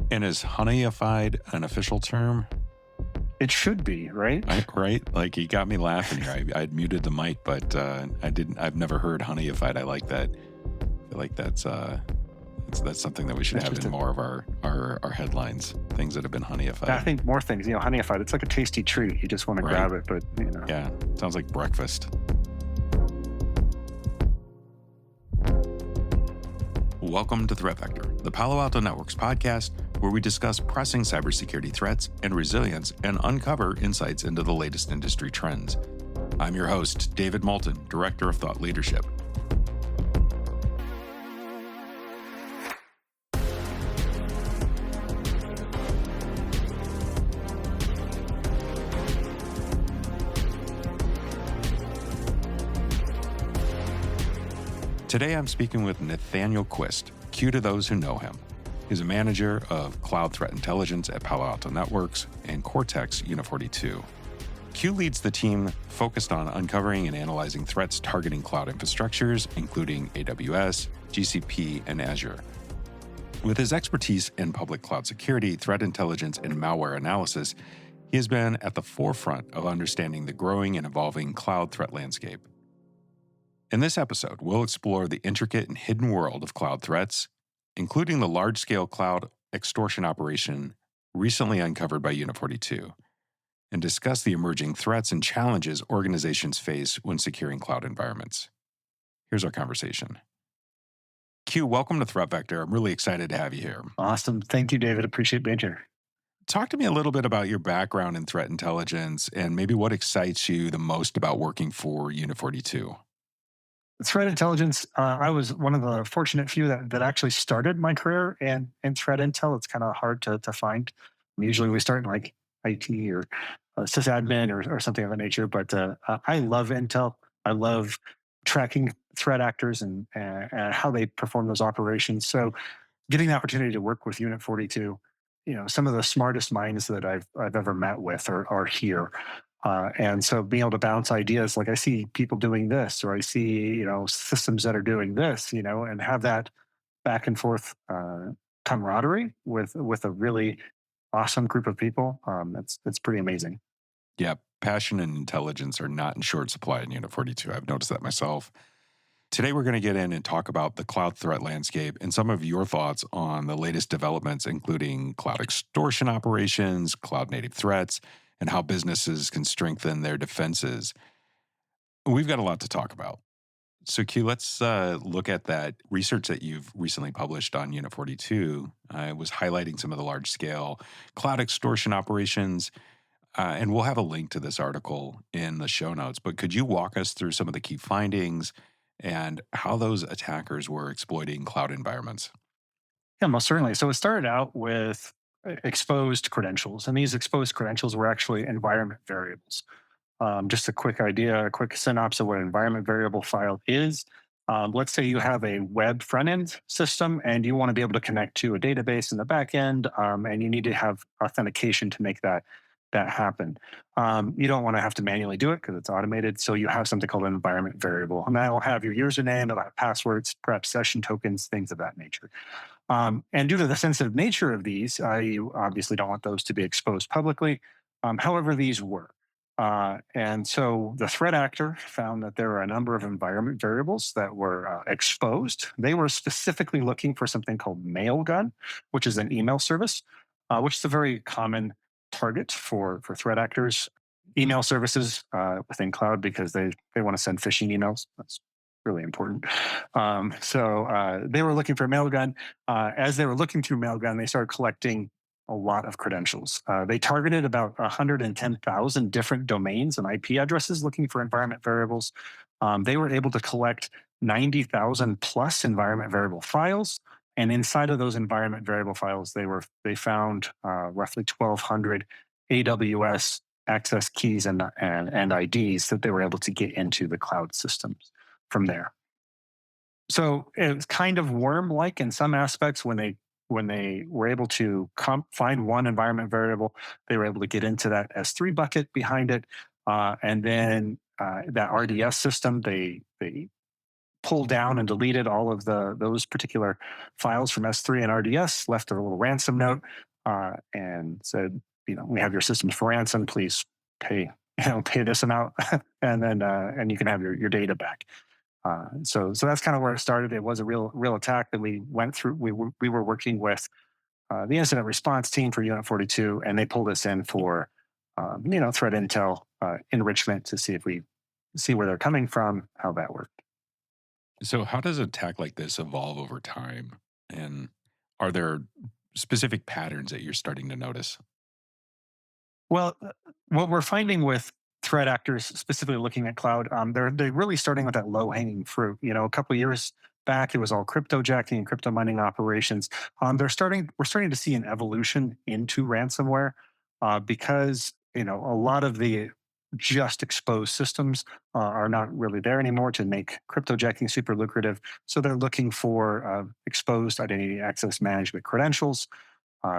And is honeyified an official term? It should be, right? Right? Like, you got me laughing here. I'd muted the mic, but I've never heard honeyified. I like that. I feel like that's something that we should have in more of our headlines. Things that have been honeyified. I think more things. Honeyified. It's like a tasty treat. You just want to grab it, but Yeah, sounds like breakfast. Welcome to Threat Vector, the Palo Alto Networks podcast, where we discuss pressing cybersecurity threats and resilience and uncover insights into the latest industry trends. I'm your host, David Moulton, Director of Thought Leadership. Today, I'm speaking with Nathaniel Quist, Q to those who know him. He's a manager of cloud threat intelligence at Palo Alto Networks and Cortex Unit 42. Q leads the team focused on uncovering and analyzing threats targeting cloud infrastructures, including AWS, GCP, and Azure. With his expertise in public cloud security, threat intelligence, and malware analysis, he has been at the forefront of understanding the growing and evolving cloud threat landscape. In this episode, we'll explore the intricate and hidden world of cloud threats, including the large-scale cloud extortion operation recently uncovered by Unit 42, and discuss the emerging threats and challenges organizations face when securing cloud environments. Here's our conversation. Q, welcome to Threat Vector. I'm really excited to have you here. Awesome. Thank you, David. Appreciate being here. Talk to me a little bit about your background in threat intelligence and maybe what excites you the most about working for Unit 42. Threat intelligence, I was one of the fortunate few that actually started my career in threat intel. It's kind of hard to find. Usually we start in like IT or sysadmin or something of that nature. But I love intel. I love tracking threat actors and how they perform those operations. So getting the opportunity to work with Unit 42, some of the smartest minds that I've ever met with are here. And so being able to bounce ideas, like I see people doing this, or I see, systems that are doing this, and have that back and forth camaraderie with a really awesome group of people. It's pretty amazing. Yeah, passion and intelligence are not in short supply in Unit 42. I've noticed that myself. Today, we're going to get in and talk about the cloud threat landscape and some of your thoughts on the latest developments, including cloud extortion operations, cloud native threats, and how businesses can strengthen their defenses. We've got a lot to talk about. So, Q, let's look at that research that you've recently published on Unit 42. It was highlighting some of the large-scale cloud extortion operations, and we'll have a link to this article in the show notes. But could you walk us through some of the key findings and how those attackers were exploiting cloud environments? Yeah, most certainly. So it started out with exposed credentials, and these exposed credentials were actually environment variables. Just a quick idea, a quick synopsis of what an environment variable file is. Let's say you have a web front end system and you want to be able to connect to a database in the back end, and you need to have authentication to make that happen. You don't want to have to manually do it because it's automated. So you have something called an environment variable, and that will have your username, it'll have passwords, perhaps session tokens, things of that nature. And due to the sensitive nature of these, you obviously don't want those to be exposed publicly. However, these were. And so the threat actor found that there were a number of environment variables that were exposed. They were specifically looking for something called Mailgun, which is an email service, which is a very common target for threat actors. Email services within cloud, because they want to send phishing emails. That's really important. So they were looking for Mailgun. As they were looking through Mailgun, they started collecting a lot of credentials. They targeted about 110,000 different domains and IP addresses looking for environment variables. They were able to collect 90,000 plus environment variable files. And inside of those environment variable files, they found roughly 1,200 AWS access keys and IDs that they were able to get into the cloud systems from there. So it was kind of worm-like in some aspects. When they were able to find one environment variable, they were able to get into that S3 bucket behind it, and then that RDS system, they pulled down and deleted all of those particular files from S3 and RDS, left a little ransom note, and said, we have your systems for ransom. Please pay pay this amount, and then and you can have your data back. So that's kind of where it started. It was a real attack that we went through. We were working with the incident response team for Unit 42, and they pulled us in for threat intel enrichment to see if we see where they're coming from, how that worked. So, how does an attack like this evolve over time? And are there specific patterns that you're starting to notice? Well, what we're finding with threat actors, specifically looking at cloud, they're really starting with that low hanging fruit. A couple of years back, it was all crypto jacking and crypto mining operations. We're starting to see an evolution into ransomware because a lot of the just exposed systems are not really there anymore to make crypto jacking super lucrative. So they're looking for exposed identity access management credentials,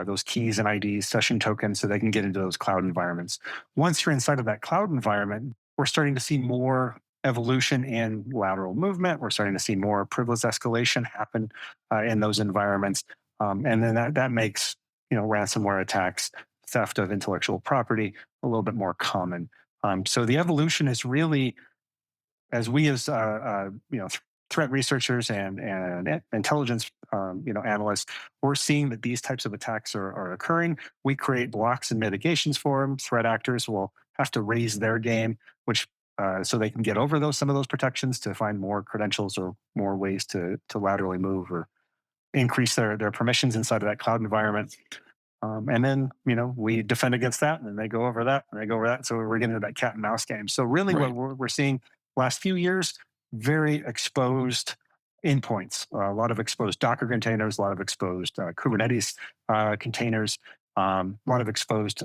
those keys and IDs, session tokens, so they can get into those cloud environments. Once you're inside of that cloud environment, we're starting to see more evolution in lateral movement. We're starting to see more privilege escalation happen in those environments, and then that makes ransomware attacks, theft of intellectual property, a little bit more common. So the evolution is really, as we as threat researchers and intelligence analysts, we're seeing that these types of attacks are occurring. We create blocks and mitigations for them. Threat actors will have to raise their game, which so they can get over some of those protections to find more credentials or more ways to laterally move or increase their permissions inside of that cloud environment. And then, we defend against that, and then they go over that, and they go over that. So we're getting into that cat and mouse game. So really, what Right. we're seeing last few years, very exposed endpoints, a lot of exposed Docker containers, a lot of exposed Kubernetes containers, a lot of exposed,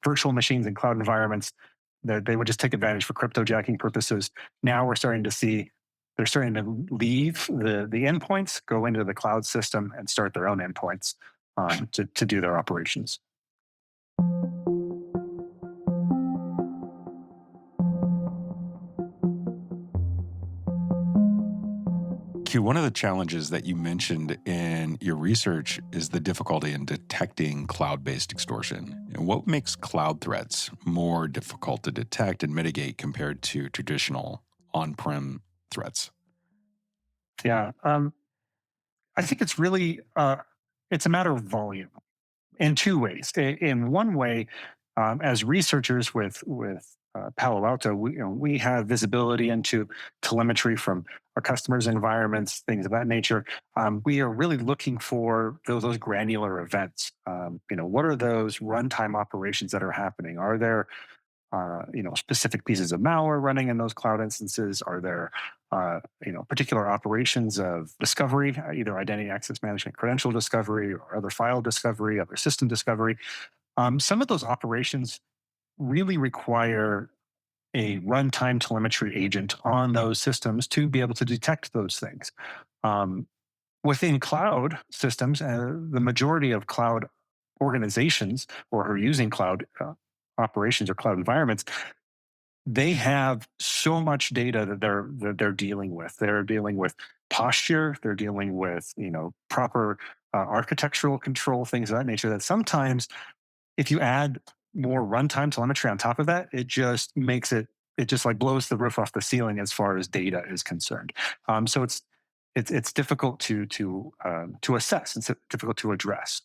virtual machines and cloud environments that they would just take advantage for crypto jacking purposes. Now we're starting to see they're starting to leave the endpoints, go into the cloud system, and start their own endpoints to do their operations. Q, one of the challenges that you mentioned in your research is the difficulty in detecting cloud based extortion. And what makes cloud threats more difficult to detect and mitigate compared to traditional on prem threats? Yeah, I think it's really it's a matter of volume in two ways. In one way, as researchers with Palo Alto, we have visibility into telemetry from our customers' environments, things of that nature. We are really looking for those granular events. What are those runtime operations that are happening? Are there specific pieces of malware running in those cloud instances? Are there particular operations of discovery, either identity access management credential discovery or other file discovery, other system discovery? Some of those operations really require a runtime telemetry agent on those systems to be able to detect those things. Um, Within cloud systems, the majority of cloud organizations or who are using cloud operations or cloud environments, they have so much data that they're dealing with. They're dealing with posture. They're dealing with proper architectural control, things of that nature. That sometimes, if you add more runtime telemetry on top of that, it just like blows the roof off the ceiling as far as data is concerned. So it's difficult to assess. It's difficult to address.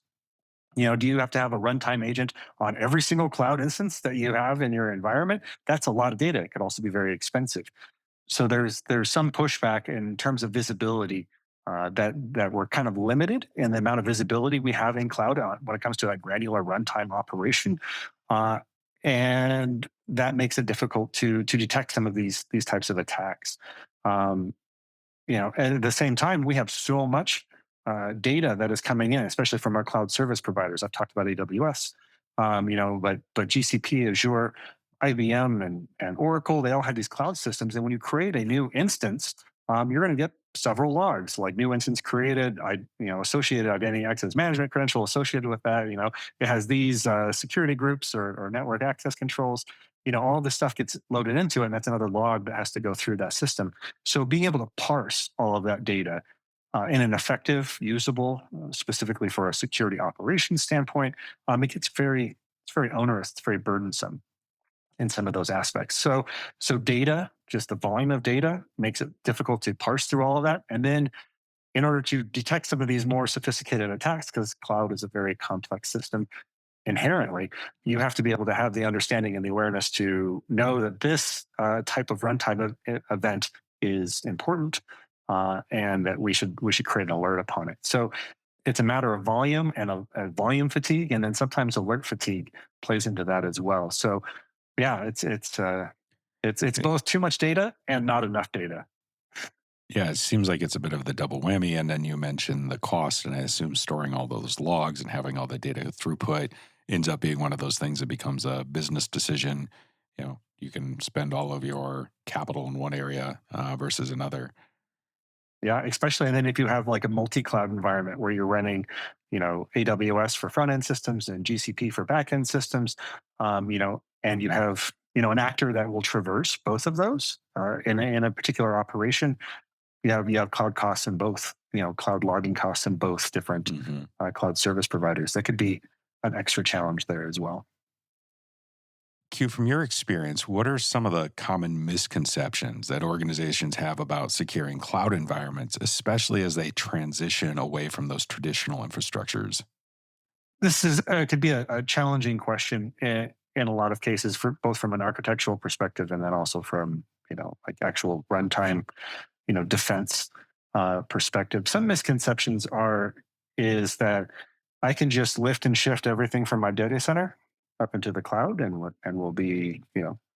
Do you have to have a runtime agent on every single cloud instance that you have in your environment? That's a lot of data. It could also be very expensive. So there's some pushback in terms of visibility that we're kind of limited in the amount of visibility we have in cloud when it comes to that granular runtime operation, uh, and that makes it difficult to detect some of these types of attacks. Um, and at the same time, we have so much data that is coming in, especially from our cloud service providers. I've talked about AWS, but GCP, Azure, IBM, and Oracle, they all have these cloud systems. And when you create a new instance, you're going to get several logs, like new instance created, associated identity access management credential associated with that. It has these security groups or network access controls. all this stuff gets loaded into it, and that's another log that has to go through that system. So being able to parse all of that data in an effective, usable, specifically for a security operations standpoint, it gets it's very onerous, it's very burdensome in some of those aspects. So data, just the volume of data, makes it difficult to parse through all of that. And then in order to detect some of these more sophisticated attacks, because cloud is a very complex system inherently, you have to be able to have the understanding and the awareness to know that this type of runtime event is important, and that we should create an alert upon it. So it's a matter of volume and a volume fatigue, and then sometimes alert fatigue plays into that as well. So yeah, it's Eh, both too much data and not enough data. Yeah, it seems like it's a bit of the double whammy. And then you mentioned the cost, and I assume storing all those logs and having all the data throughput ends up being one of those things that becomes a business decision. You can spend all of your capital in one area versus another. Yeah, especially, and then if you have like a multi-cloud environment where you're running, AWS for front end systems and GCP for back end systems, and you have an actor that will traverse both of those in a particular operation. You have cloud costs in both, cloud logging costs in both different hmm cloud service providers. That could be an extra challenge there as well. Q, from your experience, what are some of the common misconceptions that organizations have about securing cloud environments, especially as they transition away from those traditional infrastructures? This is could be a challenging question in a lot of cases, for both from an architectural perspective and then also from like actual runtime defense perspective. Some misconceptions is that I can just lift and shift everything from my data center up into the cloud, and will be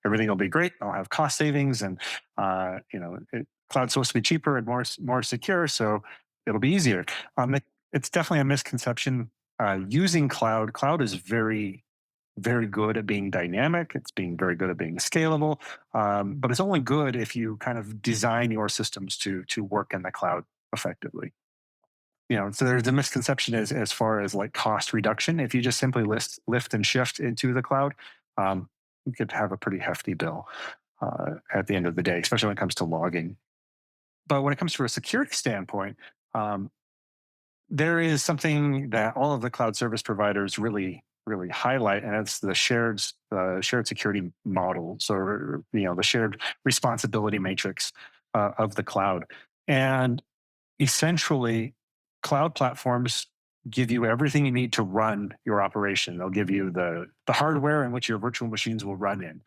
everything will be great. I'll have cost savings, and cloud's supposed to be cheaper and more secure, so it'll be easier. It's definitely a misconception. Using cloud is very good at being dynamic. It's being very good at being scalable, but it's only good if you kind of design your systems to work in the cloud effectively. So there's a misconception as far as like cost reduction. If you just simply lift and shift into the cloud, you could have a pretty hefty bill at the end of the day, especially when it comes to logging. But when it comes to a security standpoint, um, there is something that all of the cloud service providers really highlight, and it's the shared security model. So the shared responsibility matrix of the cloud. And essentially, cloud platforms give you everything you need to run your operation. They'll give you the hardware in which your virtual machines will run in.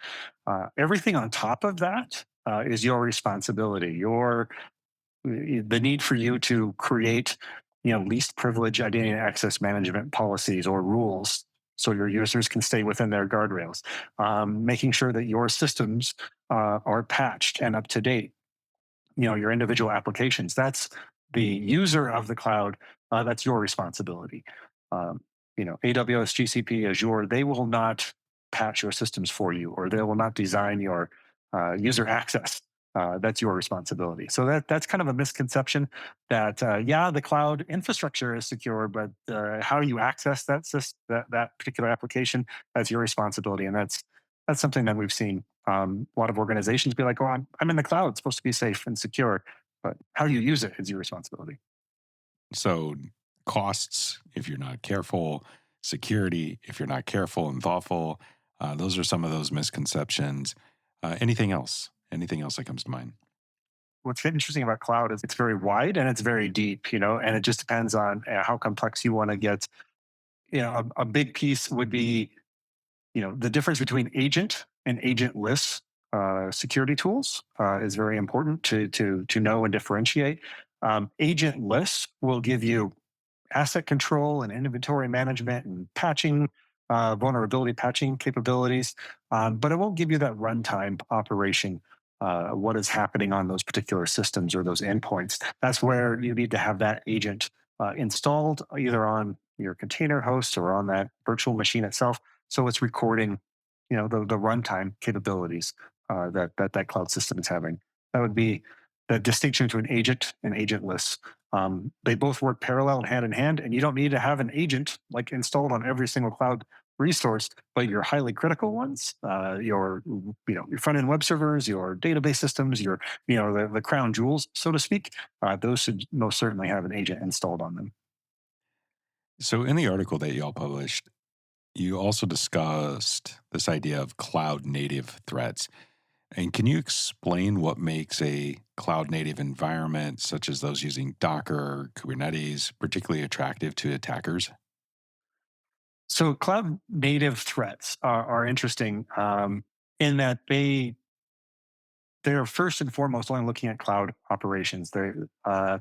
Everything on top of that is your responsibility. The need for you to create least privilege identity and access management policies or rules, so your users can stay within their guardrails, making sure that your systems are patched and up to date, your individual applications. That's the user of the cloud. That's your responsibility. um, AWS, GCP, Azure, they will not patch your systems for you, or they will not design your user access. That's your responsibility. So that's kind of a misconception that yeah, the cloud infrastructure is secure, but how you access that particular application, that's your responsibility. And that's something that we've seen a lot of organizations be like, "Oh, I'm in the cloud; it's supposed to be safe and secure, but how you use it is your responsibility." So, costs, if you're not careful, security, if you're not careful and thoughtful, those are some of those misconceptions. Anything else? Anything else that comes to mind? What's interesting about cloud is it's very wide and it's very deep, and it just depends on how complex you want to get. A big piece would be the difference between agent and agentless security tools is very important to know and differentiate. Agentless will give you asset control and inventory management and patching, vulnerability patching capabilities, but it won't give you that runtime operation. What is happening on those particular systems or those endpoints? That's where you need to have that agent installed either on your container host or on that virtual machine itself. So it's recording, the runtime capabilities that cloud system is having. That would be the distinction between agent and agentless. They both work parallel and hand in hand, and you don't need to have an agent like installed on every single cloud resource, but your highly critical ones, your front end web servers, your database systems, your the crown jewels, so to speak, those should most certainly have an agent installed on them. So, in the article that y'all published, you also discussed this idea of cloud native threats. And can you explain what makes a cloud native environment, such as those using Docker or Kubernetes, particularly attractive to attackers? So cloud native threats are interesting in that they're first and foremost only looking at cloud operations. I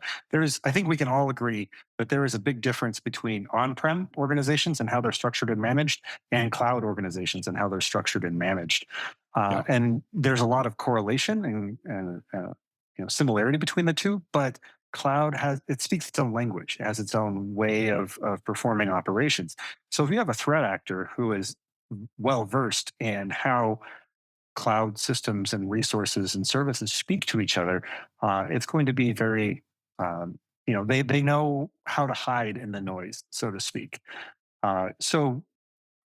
think we can all agree that there is a big difference between on-prem organizations and how they're structured and managed, and cloud organizations and how they're structured and managed. Yeah. And there's a lot of correlation and similarity between the two, but cloud speaks its own language. It has its own way of performing operations. So if you have a threat actor who is well versed in how cloud systems and resources and services speak to each other, it's going to be very, they know how to hide in the noise, so to speak. So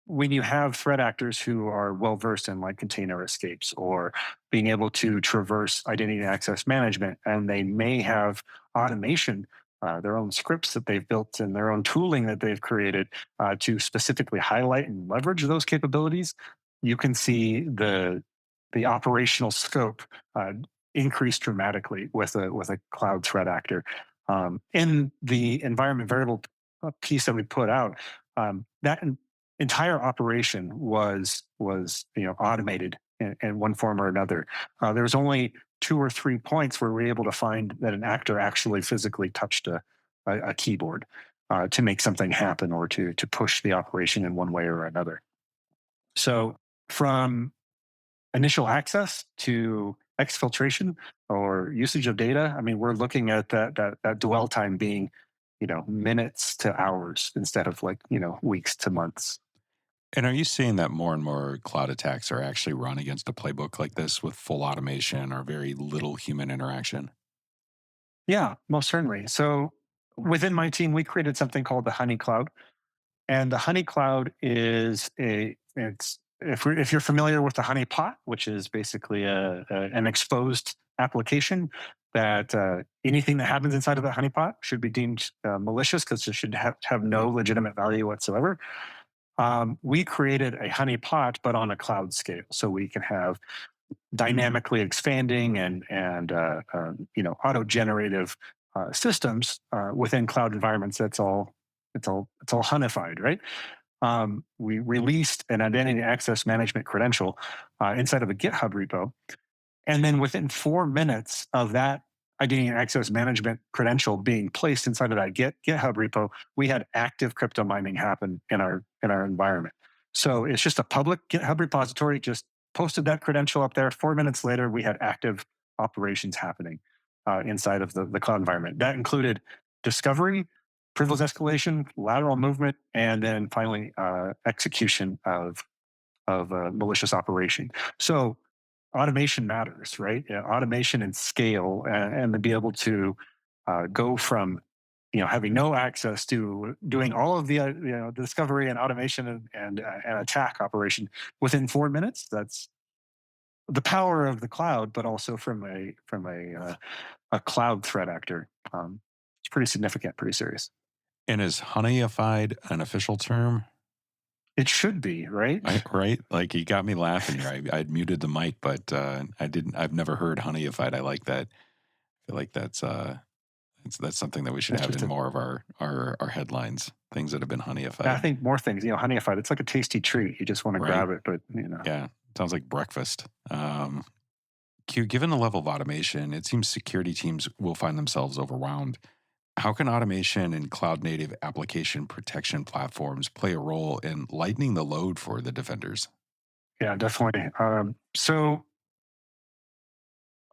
when you have threat actors who are well versed in like container escapes or being able to traverse identity and access management, and they may have automation, their own scripts that they've built and their own tooling that they've created to specifically highlight and leverage those capabilities, you can see the operational scope uh, increase dramatically with a cloud threat actor. In the environment variable piece that we put out, that entire operation was automated in one form or another. There was only two or three points where we were able to find that an actor actually physically touched a keyboard to make something happen or to push the operation in one way or another. So from initial access to exfiltration or usage of data, I mean, we're looking at that dwell time being, minutes to hours instead of like, weeks to months. And are you seeing that more and more cloud attacks are actually run against a playbook like this with full automation or very little human interaction? Yeah, most certainly. So within my team, we created something called the Honey Cloud. And the Honey Cloud is it's if you're familiar with the Honey Pot, which is basically an exposed application that anything that happens inside of the Honey Pot should be deemed malicious because it should have no legitimate value whatsoever. We created a Honey Pot, but on a cloud scale, so we can have dynamically expanding and auto generative systems within cloud environments. It's all hunified, right? We released an identity access management credential inside of a GitHub repo, and then within 4 minutes of that identity and access management credential being placed inside of that GitHub repo, we had active crypto mining happen in our environment. So it's just a public GitHub repository, just posted that credential up there. 4 minutes later, we had active operations happening inside of the cloud environment. That included discovery, privilege escalation, lateral movement, and then finally execution of a malicious operation. So automation matters, right? Yeah, automation and scale, and to be able to go from having no access to doing all of the discovery and automation and attack operation within 4 minutes. That's the power of the cloud, but also from a cloud threat actor. It's pretty significant, pretty serious. And is honeyified an official term? It should be, right? Right? Like you got me laughing here. I'd muted the mic, but I didn't. I've never heard honeyified. I like that. I feel like that's something that we should It's have just in a more of our headlines. Things that have been I honeyified. think more things, honeyified. It's like a tasty treat. You just want to Right? grab it, but Yeah. Sounds like breakfast. Q. Given the level of automation, it seems security teams will find themselves overwhelmed. How can automation and cloud native application protection platforms play a role in lightening the load for the defenders? yeah, definitely. So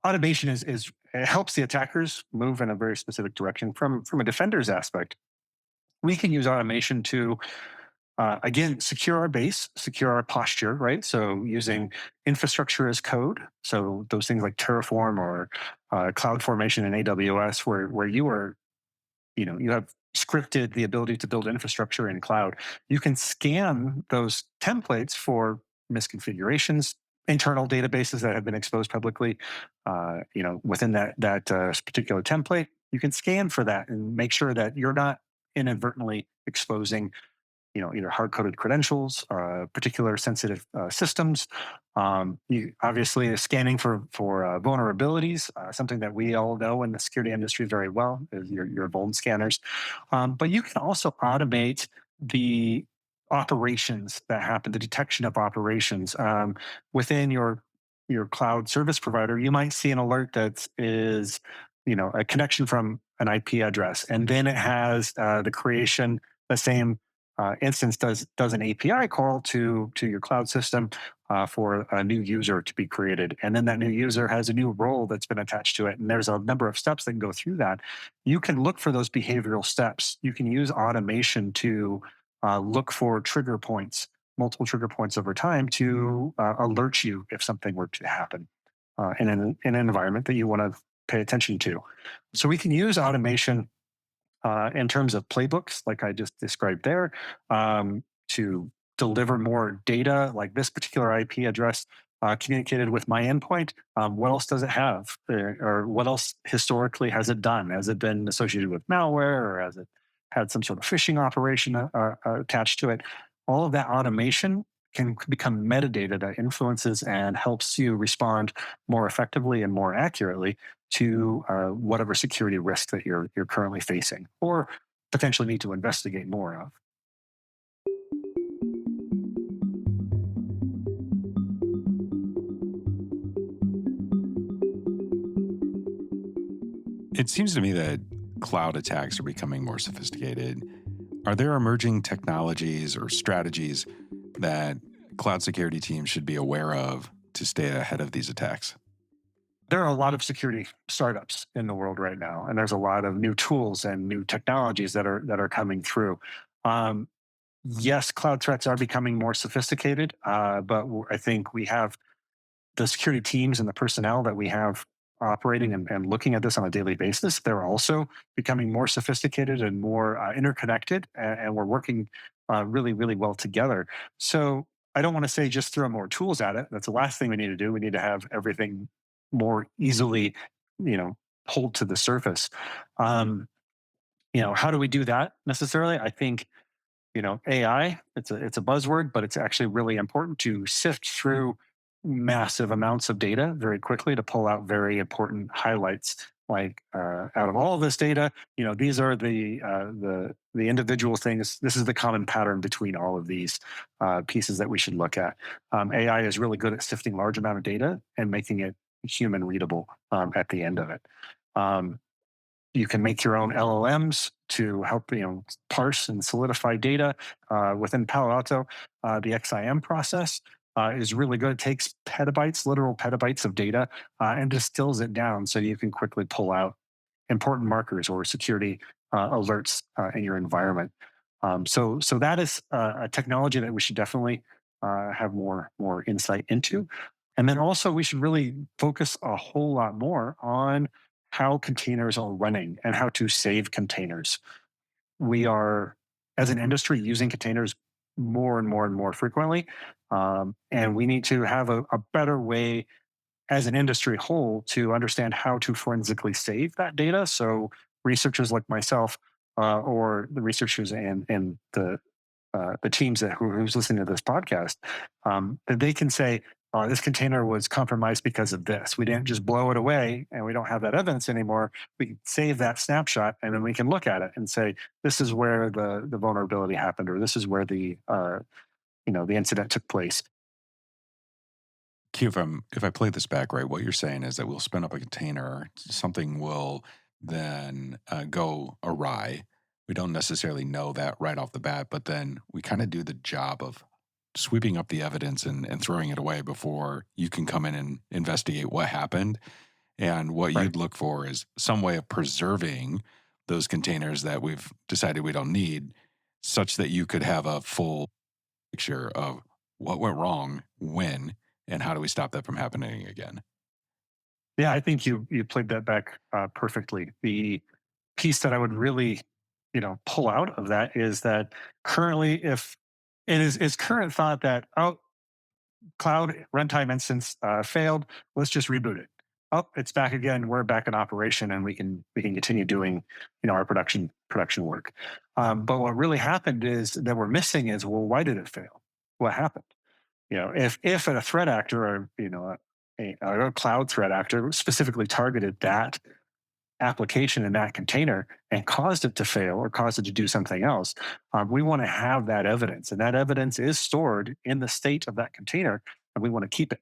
automation is it helps the attackers move in a very specific direction. From a defender's aspect, we can use automation to again secure our base, secure our posture, right? So using infrastructure as code. So those things like Terraform or cloud formation in AWS, where you are, you have scripted the ability to build infrastructure in cloud, you can scan those templates for misconfigurations, internal databases that have been exposed publicly. Within that particular template, you can scan for that and make sure that you're not inadvertently exposing either hard-coded credentials, particular sensitive systems. You obviously scanning for vulnerabilities, something that we all know in the security industry very well is your vuln scanners. But you can also automate the operations that happen, the detection of operations within your cloud service provider. You might see an alert that is a connection from an IP address, and then it has the creation, the same instance does an API call to your cloud system for a new user to be created, and then that new user has a new role that's been attached to it, and there's a number of steps that can go through that. You can look for those behavioral steps. You can use automation to look for trigger points, multiple trigger points over time to alert you if something were to happen in an environment that you want to pay attention to. So we can use automation in terms of playbooks, like I just described there, to deliver more data, like this particular IP address communicated with my endpoint. What else does it have? Or what else historically has it done? Has it been associated with malware, or has it had some sort of phishing operation attached to it? All of that automation can become metadata that influences and helps you respond more effectively and more accurately to whatever security risk that you're currently facing or potentially need to investigate more of. It seems to me that cloud attacks are becoming more sophisticated. Are there emerging technologies or strategies that cloud security teams should be aware of to stay ahead of these attacks? There are a lot of security startups in the world right now, and there's a lot of new tools and new technologies that are coming through. Um, yes, cloud threats are becoming more sophisticated, but I think we have the security teams and the personnel that we have operating and looking at this on a daily basis. They're also becoming more sophisticated and more interconnected, and we're working really, really well together. So I don't want to say just throw more tools at it. That's the last thing we need to do. We need to have everything more easily, you know, pulled to the surface. Um, how do we do that necessarily? I think AI, it's a buzzword, but it's actually really important to sift through massive amounts of data very quickly to pull out very important highlights. Like out of all of this data, these are the individual things. This is the common pattern between all of these pieces that we should look at. AI is really good at sifting large amount of data and making it human readable at the end of it. Um, you can make your own LLMs to help parse and solidify data within Palo Alto. The XIM process is really good. It takes petabytes, literal petabytes of data, and distills it down so you can quickly pull out important markers or security alerts in your environment. So that is a technology that we should definitely have more insight into. And then also we should really focus a whole lot more on how containers are running and how to save containers. We are, as an industry, using containers more and more and more frequently. And we need to have a better way as an industry whole to understand how to forensically save that data. So researchers like myself or the researchers and the teams who's listening to this podcast, that they can say, this container was compromised because of this. We didn't just blow it away and we don't have that evidence anymore. We can save that snapshot and then we can look at it and say, this is where the vulnerability happened, or this is where the incident took place. Q, if I play this back right, what you're saying is that we'll spin up a container, something will then go awry. We don't necessarily know that right off the bat, but then we kind of do the job of sweeping up the evidence and throwing it away before you can come in and investigate what happened. And what Right. you'd look for is some way of preserving those containers that we've decided we don't need, such that you could have a full picture of what went wrong, when, and how do we stop that from happening again. Yeah, I think you played that back perfectly. The piece that I would really pull out of that is that currently, if it is current thought that, oh, cloud runtime instance failed, let's just reboot it. Oh, it's back again. We're back in operation, and we can continue doing our production work. But what really happened is that we're missing is, well, why did it fail? What happened? If a threat actor, or a cloud threat actor specifically targeted that application in that container and caused it to fail or caused it to do something else, we want to have that evidence, and that evidence is stored in the state of that container, and we want to keep it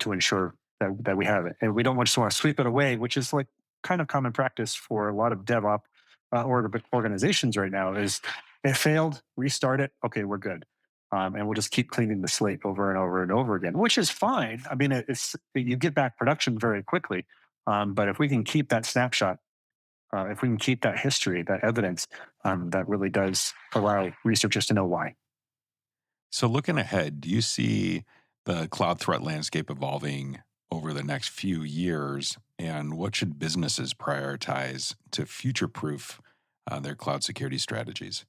to ensure that we have it, and we don't just want to sweep it away, which is like kind of common practice for a lot of DevOps organizations right now. Is it failed? Restart it. Okay, we're good. And we'll just keep cleaning the slate over and over and over again, which is fine. I mean, you get back production very quickly, but if we can keep that snapshot, if we can keep that history, that evidence, that really does allow researchers to know why. So, looking ahead, do you see the cloud threat landscape evolving over the next few years? And what should businesses prioritize to future proof their cloud security strategies?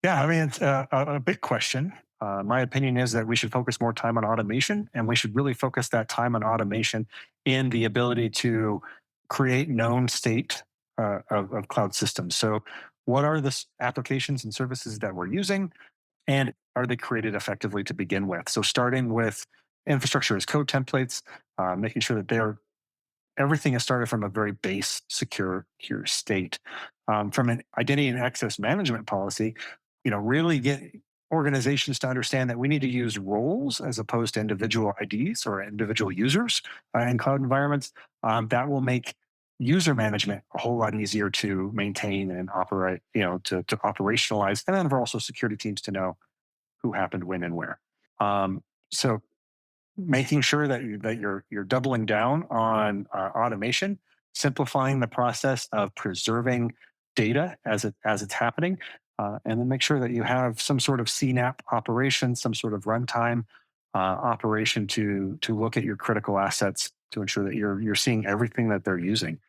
Yeah, I mean, it's a big question. My opinion is that we should focus more time on automation, and we should really focus that time on automation in the ability to create known state of cloud systems. So, what are the applications and services that we're using, and are they created effectively to begin with? So, starting with infrastructure as code templates, making sure that everything is started from a very base, secure state. From an identity and access management policy, really get organizations to understand that we need to use roles as opposed to individual IDs or individual users in cloud environments. That will make user management a whole lot easier to maintain and operate, to operationalize, and then for also security teams to know who happened when and where. So making sure that you're doubling down on automation, simplifying the process of preserving data as it's happening, and then make sure that you have some sort of CNAP operation, some sort of runtime operation to look at your critical assets to ensure that you're seeing everything that they're using.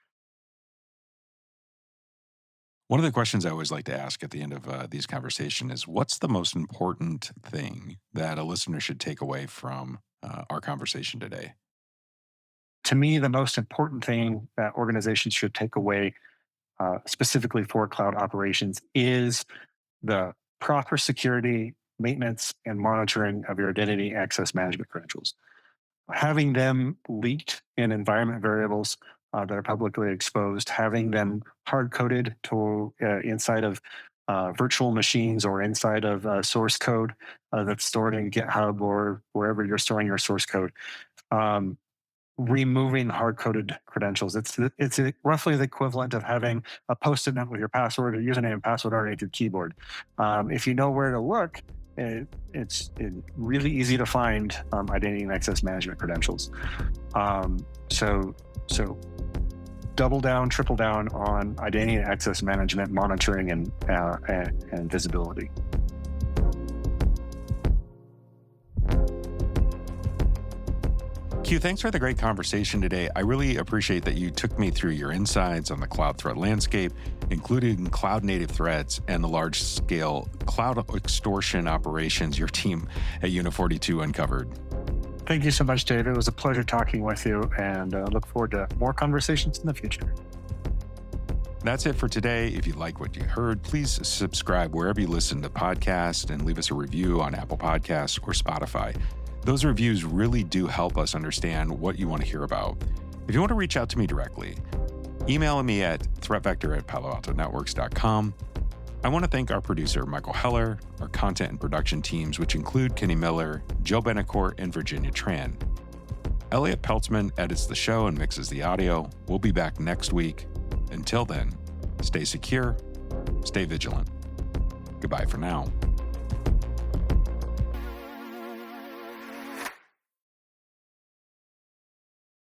One of the questions I always like to ask at the end of these conversations is, what's the most important thing that a listener should take away from our conversation today? To me, the most important thing that organizations should take away, specifically for cloud operations, is the proper security, maintenance, and monitoring of your identity access management credentials. Having them leaked in environment variables that are publicly exposed, having them hard coded to inside of virtual machines or inside of source code that's stored in GitHub or wherever you're storing your source code. Removing hard-coded credentials. It's roughly the equivalent of having a Post-it note with your password or username and password already to the keyboard. If you know where to look, it's really easy to find identity and access management credentials. So double down, triple down on identity and access management monitoring and visibility. Q, thanks for the great conversation today. I really appreciate that you took me through your insights on the cloud threat landscape, including cloud-native threats and the large-scale cloud extortion operations your team at Unit 42 uncovered. Thank you so much, David. It was a pleasure talking with you, and look forward to more conversations in the future. That's it for today. If you like what you heard, please subscribe wherever you listen to podcasts and leave us a review on Apple Podcasts or Spotify. Those reviews really do help us understand what you want to hear about. If you want to reach out to me directly, email me at threatvector@paloaltonetworks.com. I want to thank our producer, Michael Heller, our content and production teams, which include Kenny Miller, Joe Benacourt, and Virginia Tran. Elliot Peltzman edits the show and mixes the audio. We'll be back next week. Until then, stay secure, stay vigilant. Goodbye for now.